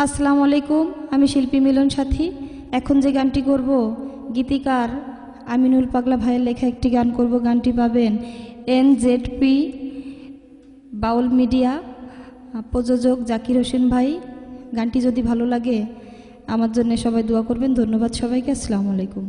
আসসালামু আলাইকুম, আমি শিল্পী মিলন সাথী। এখন যে গানটি করব গীতিকার আমিনুল পাগলা ভাইয়ের লেখা একটি গান করব। গানটি পাবেন NZP বাউল মিডিয়া, প্রযোজক জাকির হোসেন ভাই। গানটি যদি ভালো লাগে আমার জন্য সবাই দোয়া করবেন। ধন্যবাদ সবাইকে। আসসালামু আলাইকুম।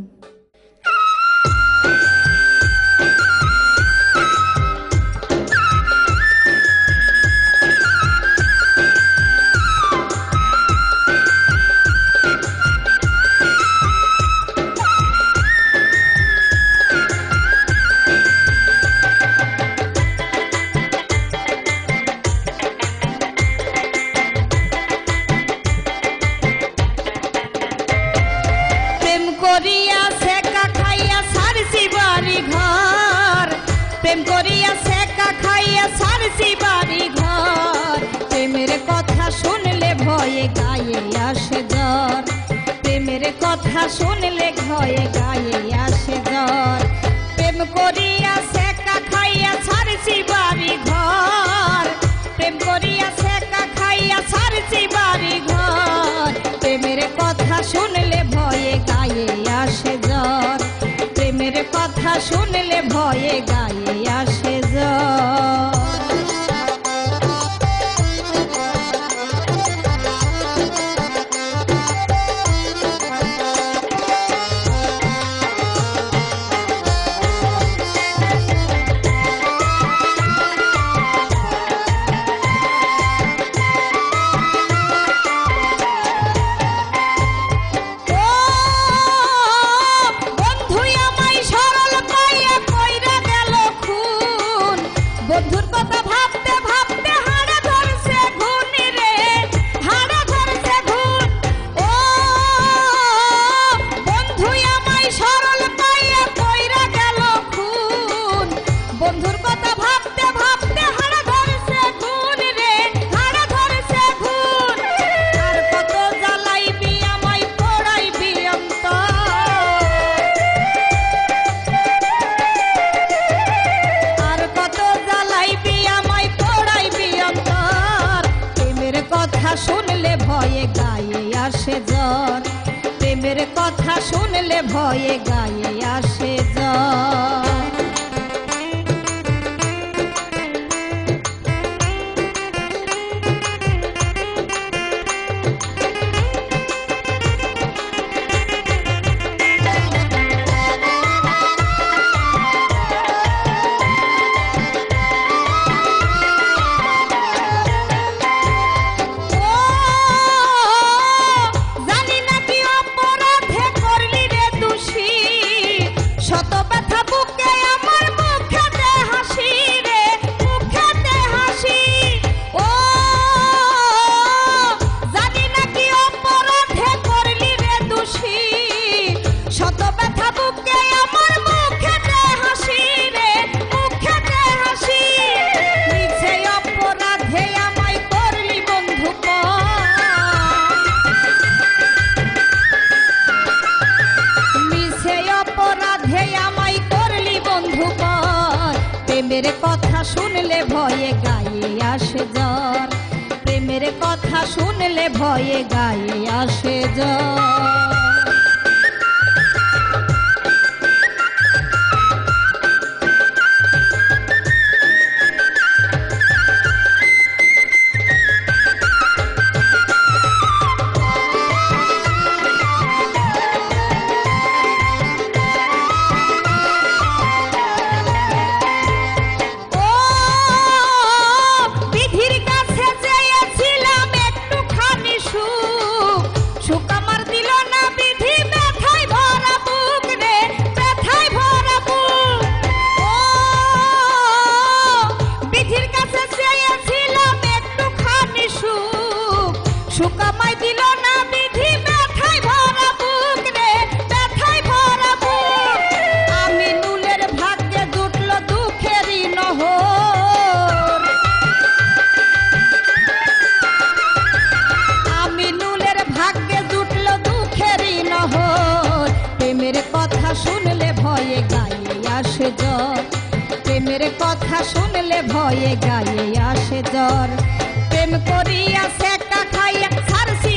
প্রেম করিয়া সেকা খাইয়া সারছি বাড়ি ঘর, প্রেমের কথা শুনলে ভয়ে গায়ে আসে জ্বর, প্রেমের কথা শুনলে ভয়ে গায়ে আসে জ্বর। প্রেম করিয়া সেকা খাইয়া সারছি বাড়ি ঘর, প্রেম করিয়া সেকা খাইয়া সারছি বাড়ি ঘর, প্রেমের কথা শুনলে ভয়ে গায়ে আসে জ্বর, প্রেমের কথা শুনলে ভয়ে গায়ে আসে জ্বর। বন্ধুর কথা ভাবতে ভাবতে হাড়ে ধরছে ঘুন রে, হাড়ে ধরছে ঘুন। ও বন্ধু আমায় সরল পাইয়া কইরা গেল খুন, বন্ধুর কথা ভাবতে ভাবতে হাড়ে ধরছে ঘুন রে, হাড়ে ধরছে ঘুন। আর কত জ্বালাইবি আমায় পড়াইবি অন্তর, আর কত কথা শুনলে ভয়ে গায়ে আসে জ্বর, প্রেমের কথা শুনলে ভয়ে গায়ে আসে জ্বর। প্রেমের কথা শুনলে ভয়ে গায়ে আসে জ্বর, প্রেমের কথা শুনলে ভয়ে গায়ে আসে জ্বর। সুকামাই দিল না বিধি ব্যথায় ভরা বুক রে, ব্যথায় ভরা বুক। আমিনুলের ভাগ্যে জুটল দুঃখেরই নহর, আমিনুলের ভাগ্যে জুটল দুঃখেরই নহর, প্রেমের কথা শুনলে ভয়ে গায়ে আসে জ্বর, প্রেমের কথা শুনলে ভয়ে গায়ে আসে জ্বর। প্রেম করিয়া সেকা খাইয়া সারছি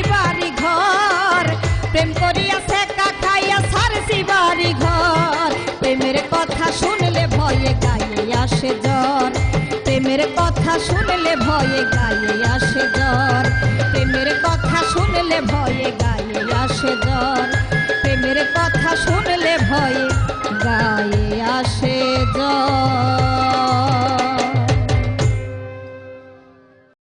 শুনলে ভয়ে গায়ে আসে জ্বর, প্রেমের কথা শুনলে ভয়ে গায়ে আসে